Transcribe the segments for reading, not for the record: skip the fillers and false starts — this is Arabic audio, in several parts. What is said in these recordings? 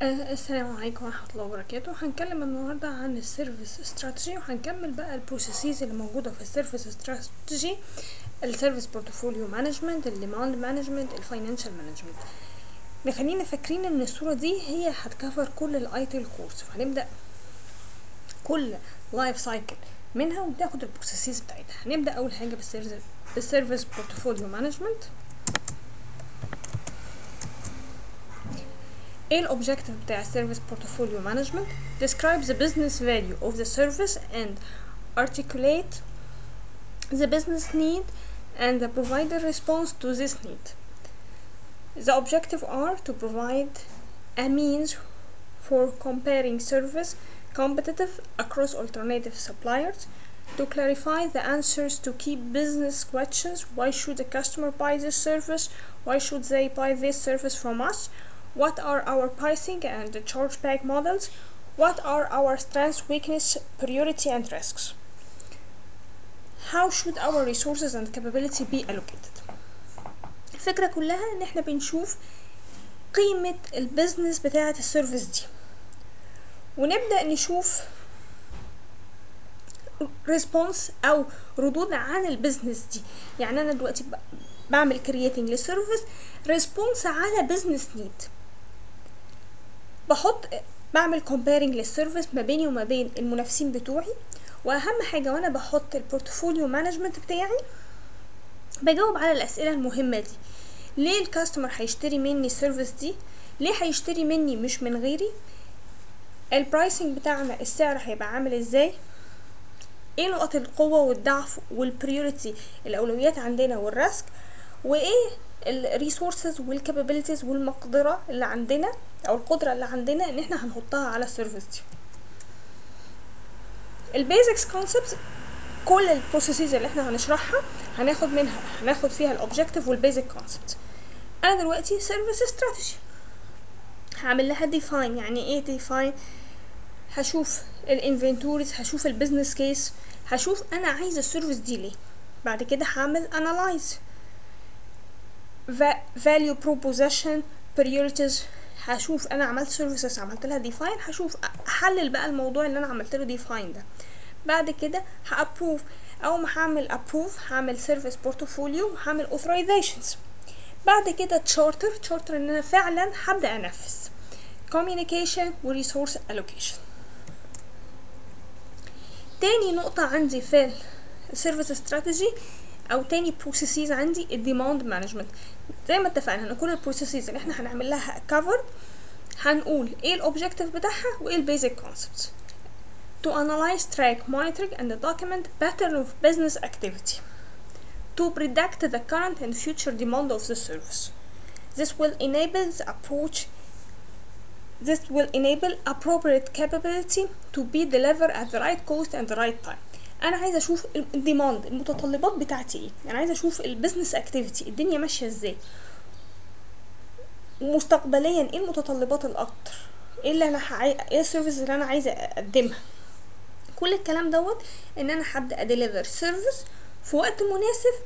السلام عليكم ورحمة الله وبركاته. هنتكلم النهاردة عن السيرفيس استراتيجي، وهنكمل بقى البروسيسز اللي موجودة في السيرفيس استراتيجي: السيرفيس بورتفوليو مانجمنت، الديماند مانجمنت، الفاينانشال مانجمنت. خلينا فاكرين ان الصورة دي هي هتكفر كل الايتل كورس، فهنبدأ كل لايف سايكل منها وبناخد البروسيسز بتاعتها. هنبدأ اول حاجة بالسيرفيس بورتفوليو مانجمنت. ايه الاوبجكتيف بتاع السيرفيس بورتفوليو مانجمنت؟ describe the business value of the service and articulate the business need and the provider response to this need. The objective are to provide a means for comparing service competitive across alternative suppliers, to clarify the answers to key business questions: why should the customer buy this service, why should they buy this service from us, what are our pricing and the chargeback models, what are our strengths, weakness, priority and risks, how should our resources and capability be allocated. الفكرة كلها ان احنا بنشوف قيمة البزنس بتاعة السيرفيس دي، ونبدأ نشوف ريسبونس او ردود عن البزنس دي. يعني انا دلوقتي بعمل كرييتنج للسيرفيس ريسبونس على بزنس نيد، بعمل كومبيرنج للسيرفيس ما بيني وما بين المنافسين بتوعي. واهم حاجه وانا بحط البورتفوليو مانجمنت بتاعي بجاوب على الاسئله المهمه دي: ليه الكاستمر هيشتري مني السيرفيس دي؟ ليه هيشتري مني مش من غيري؟ البرايسنج بتاعنا السعر هيبقى عامل ازاي؟ ايه نقط القوه والضعف والبريوريتي الاولويات عندنا والريسك؟ وايه الريسورسز والكابابيلتيز والمقدره اللي عندنا او القدره اللي عندنا ان احنا هنحطها على السيرفيس دي. البيزكس كونسبتس، كل البروسيسز اللي احنا هنشرحها هناخد فيها الاوبجكتيف والبيزك كونسبت. انا دلوقتي سيرفيس استراتيجي هعمل لها ديفاين. يعني ايه ديفاين؟ هشوف الانفنتوريز، هشوف البيزنس كيس، هشوف انا عايزه السيرفيس دي ليه. بعد كده هعمل انالايز، value proposition، priorities. هشوف انا عملت سيرفيسز عملت لها ديفاين، هشوف احلل بقى الموضوع اللي انا عملت له ديفاين ده. بعد كده هابروف، او ما هعمل ابروف هعمل سيرفيس بورتفوليو وهعمل authorizations. بعد كده تشارتر ان انا فعلا هبدا انفذ. communication وريسورس allocation. تاني نقطه عندي في السيرفيس استراتيجي او تاني بروسيسز عندي الديماند مانجمنت. زي ما اتفقنا ان كل البروسيسز اللي احنا هنعمل لها كفر هنقول ايه الاوبجكتيف بتاعها وايه البيزك كونسبتس. to analyze, track, monitor and document pattern of business activity, to predict the current and future demand of the service. This will enable appropriate capability to be delivered at the right cost and the right time. انا عايزه اشوف الديماند، المتطلبات بتاعتي ايه. انا عايزه اشوف البيزنس اكتيفيتي الدنيا ماشيه ازاي، ومستقبليا ايه المتطلبات الاكتر، ايه اللي انا ايه السيرفيس اللي انا عايزه اقدمها. كل الكلام دوت ان انا هبدا اديليفر سيرفيس في وقت مناسب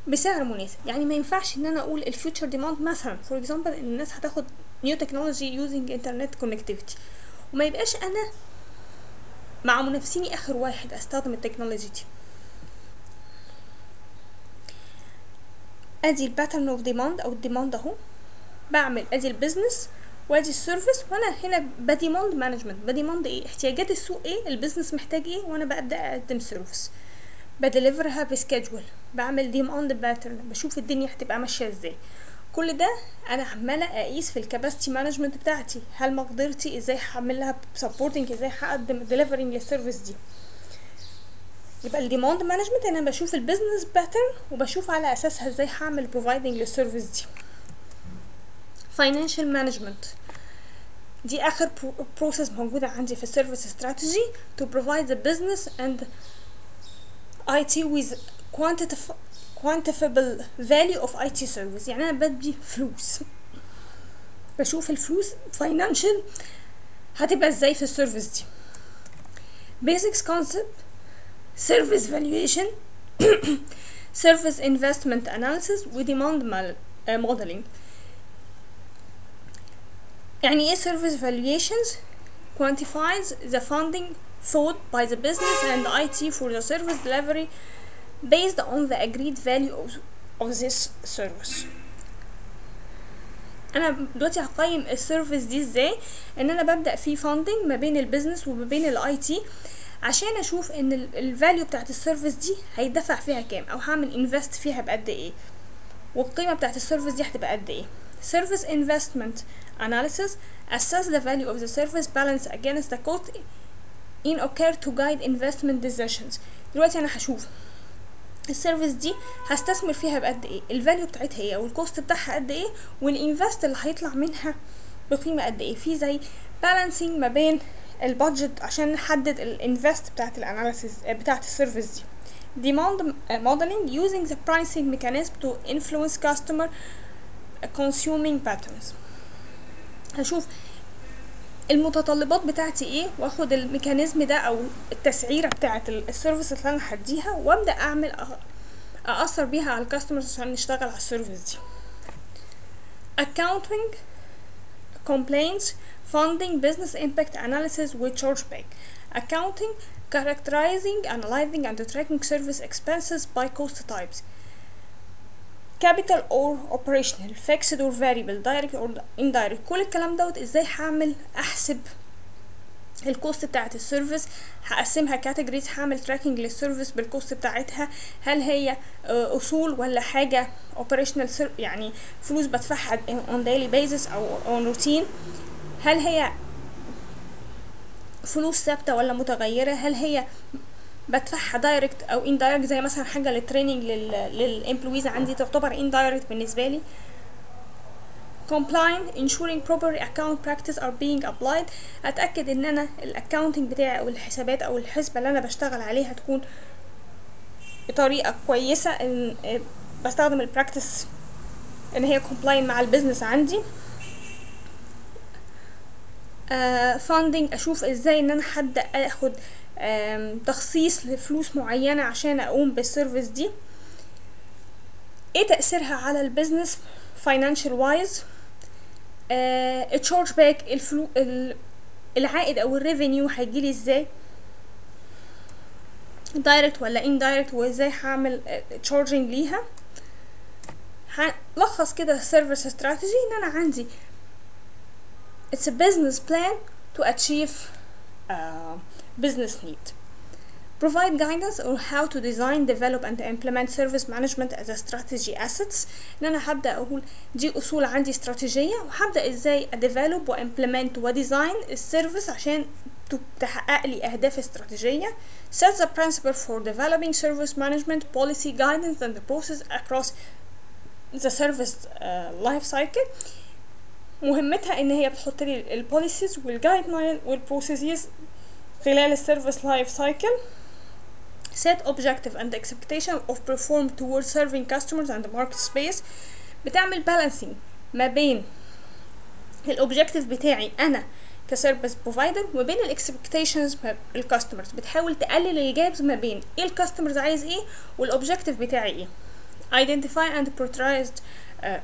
بسعر مناسب. يعني ما ينفعش ان انا اقول الفيوتشر ديماند مثلا فور اكزامبل ان الناس هتاخد نيو تكنولوجي يوزنج انترنت كونكتيفيتي، وما يبقاش انا مع منافسيني اخر واحد استخدم التكنولوجي دي. ادي الباترن اوف ديماند او الديماند اهو، بعمل ادي البيزنس وادي السيرفيس، وانا هنا بديماند مانجمنت. بديماند ايه؟ احتياجات السوق ايه، البيزنس محتاج ايه، وانا ببدا اقدم سيرفيس بديليفرها بسكيدجول، بعمل ديماند باترن، بشوف الدنيا هتبقى ماشيه ازاي. كل ده انا عماله اقيس في الكاباسيتي مانجمنت بتاعتي، هل مقدرتي ازاي هعمل لها سبورتنج، ازاي هقدم ديليفرنج للسيرفيس دي. يبقى الديماند مانجمنت انا بشوف البيزنس باترن وبشوف على اساسها ازاي هعمل بروفايدنج للسيرفيس دي. فاينانشال مانجمنت دي اخر بروسيس موجوده عندي في السيرفيس استراتيجي: to provide the business and IT with quantifiable value of IT service. يعني انا بدي فلوس، بشوف الفلوس فاينانشال هتبقى ازاي في السيرفيس دي. basics concept: service valuation service investment analysis و demand modeling. يعني ايه service valuations؟ quantifies the funding sought by the business and IT for the service delivery based on the agreed value of this service. انا دلوقتي هقيم السيرفيس دي ازاي؟ ان انا ببدأ في funding ما بين البيزنس وما بين الاي تي عشان اشوف ان الفاليو بتاعت السيرفيس دي هيدفع فيها كام، او هعمل انفست فيها بقد ايه، والقيمة بتاعت السيرفيس دي هتبقى قد ايه. Service investment analysis assess the value of the service balance against the cost in occur to guide investment decisions. دلوقتي انا هشوف السيرفيس دي هستثمر فيها بقد ايه، الفاليو بتاعتها ايه، والكوست بتاعها قد ايه، والانفست اللي هيطلع منها بقيمة قد ايه. في زي بالانسينج ما بين البادجت عشان نحدد الانفست بتاعت الاناليسيس بتاعت السيرفيس دي. demand modeling using the pricing mechanism to influence customer consuming patterns. هشوف المتطلبات بتاعتي ايه، واخد الميكانيزم ده او التسعيره بتاعت السيرفيس اللي انا هديها، وابدا اعمل اثر بيها على الكاستمرز عشان نشتغل على السيرفيس دي. accounting complaints funding business impact analysis with chargeback. accounting characterizing analyzing and tracking service expenses by cost types. capital or operational fixed or variable direct or indirect. كل الكلام دوت ازاي هعمل احسب الكوست بتاعت السيرفيس، هقسمها كاتيجوريز، هعمل تراكنج للسيرفيس بالكوست بتاعتها، هل هي اصول ولا حاجه اوبريشنال يعني فلوس بدفعها on daily basis او on routine، هل هي فلوس ثابته ولا متغيره، هل هي بدفعها دايركت او اندايركت، زي مثلا حاجه للتريننج للامبلويز عندي تعتبر اندايركت بالنسبه لي. compliant ensuring proper account practice are being applied. اتاكد ان انا الاكاونتنج بتاعي او الحسابات او الحسبه اللي انا بشتغل عليها تكون بطريقه كويسه، ان بستخدم البراكتس ان هي compliant مع البيزنس عندي. funding اشوف ازاي ان انا هبدا اخد تخصيص لفلوس معينة عشان اقوم بالسيرفيس دي. ايه تأثيرها على البيزنس financial wise. التشارج باك العائد او الريفينيو هيجيلي ازاي، دايركت ولا اندايركت، وازاي هعمل تشارجنج ليها. هلخص كده السيرفيس استراتيجي ان انا عندي it's a business plan to achieve business need. Provide guidance on how to design, develop and implement service management as a strategy assets. ان انا هبدأ اقول دي اصول عندي استراتيجية، وهبدأ ازاي اديفلوب وامبلمنت وديزاين السيرفيس عشان تحقق لي اهداف استراتيجية. Set the principle for developing service management policy guidance and the process across the service life cycle. مهمتها ان هي بتحط لي البوليسيز والجايد لاين والبروسيسز خلال السيرفيس لايف سايكل. Set objective and expectation of perform towards serving customers and the market space. بتعمل balancing ما بين الاوبجكتيف بتاعي انا كسيرفيس بروفايدر وما بين الاكسبكتيشنز الكاستمرز. بتحاول تقلل الجابز ما بين ايه الكاستمرز عايز ايه والاوبجكتيف بتاعي ايه. Identify and prioritize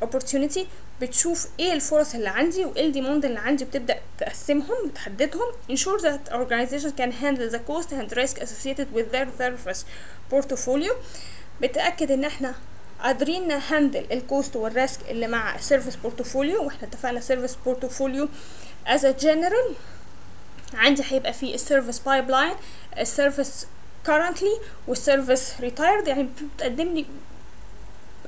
opportunity. بتشوف ايه الفرص اللي عندي وايه الديماند اللي عندي، بتبدأ تقسمهم وتحددهم. Ensure that organization can handle the cost and risk associated with their service portfolio. بتأكد ان احنا قادرين نهندل الكوست والريسك اللي مع السيرفيس بورتفوليو، واحنا اتفقنا سيرفيس بورتفوليو as a general عندي هيبقى فيه السيرفيس بايبلاين، السيرفيس currently والسيرفيس retired، يعني بتقدم لي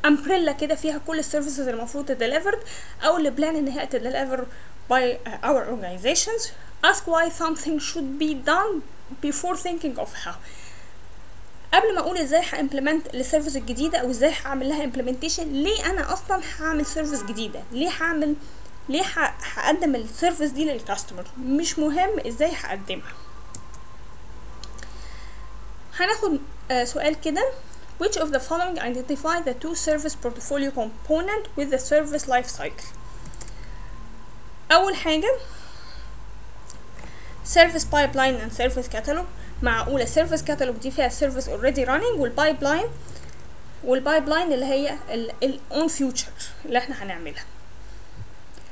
امبريلا كده فيها كل السيرفيسز المفروض تديليفرد او اللي بلان ان هي تديليفر by our organizations. Ask why something should be done before thinking of how. قبل ما اقول ازاي هامبلمنت السيرفيس الجديده او ازاي هعمل لها امبلمنتيشن، ليه انا اصلا هعمل سيرفيس جديده، ليه هقدم السيرفيس دي للكاستمر، مش مهم ازاي هقدمها. هناخد سؤال كده. Which of the following identify the two service portfolio component with the service life cycle. أول حاجة service pipeline and service catalog. معقولة service catalog دي فيها service already running، والpipeline اللي هي on future اللي احنا هنعملها.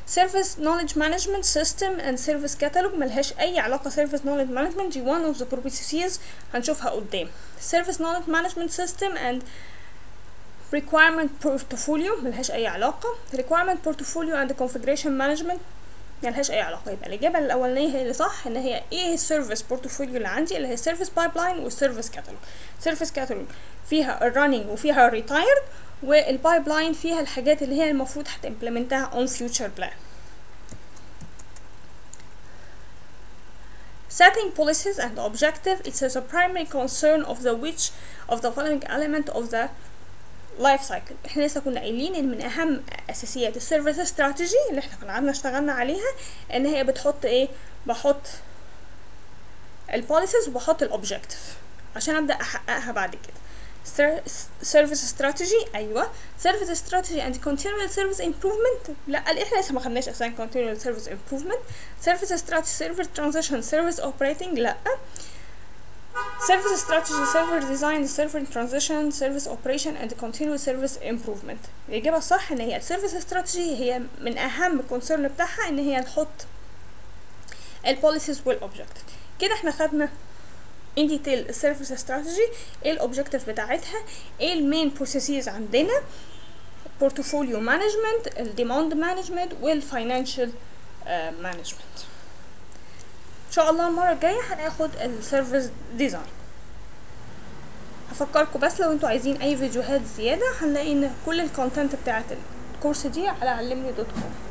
Service Knowledge Management System and Service Catalog ملهاش أي علاقة. Service Knowledge Management دي one of the processes هنشوفها قدام. Service Knowledge Management System and Requirement Portfolio ملهاش أي علاقة. Requirement Portfolio and Configuration Management ملهاش أي علاقة. يبقى الإجابة الأولانية هي اللي صح، إن هي إيه السيرفيس بورتفوليو اللي عندي، اللي هي Service Pipeline والسيرفيس كاتالوج. Service Catalog فيها الرننج وفيها الريتايرد، والبايبلاين فيها الحاجات اللي هي المفروض هتimplementها on future plan. Setting policies and objective it is a primary concern of the following element of the life cycle. احنا لسه كنا قايلين ان من اهم اساسيات السيرفيس استراتيجي اللي احنا كنا قعدنا اشتغلنا عليها ان هي بتحط ايه، بحط البوليسيز وبحط الاوبجكتيف عشان ابدا احققها بعد كده. سيرفيس استراتيجي، ايوه سيرفيس استراتيجي اند continual service improvement. لا احنا لسه ما خدناش اساسا continual service improvement. سيرفيس استراتيجي سيرفيس ترانزيشن سيرفيس اوبريتنج، لا. Service strategy, server design, server transition, service operation and continuous service improvement. الإجابة الصح إن هي service strategy هي من أهم الكونسيرن بتاعها إن هي تحط policies والobjective. كده احنا خدنا in detail service strategy، ايه الobjective بتاعتها، ايه المين processes عندنا، portfolio management، demand management والfinancial management. ان شاء الله المره الجايه هناخد السيرفيس ديزاين. هفكركم بس لو انتوا عايزين اي فيديوهات زياده هنلاقي ان كل الكونتنت بتاعت الكورس دي على علمني.com.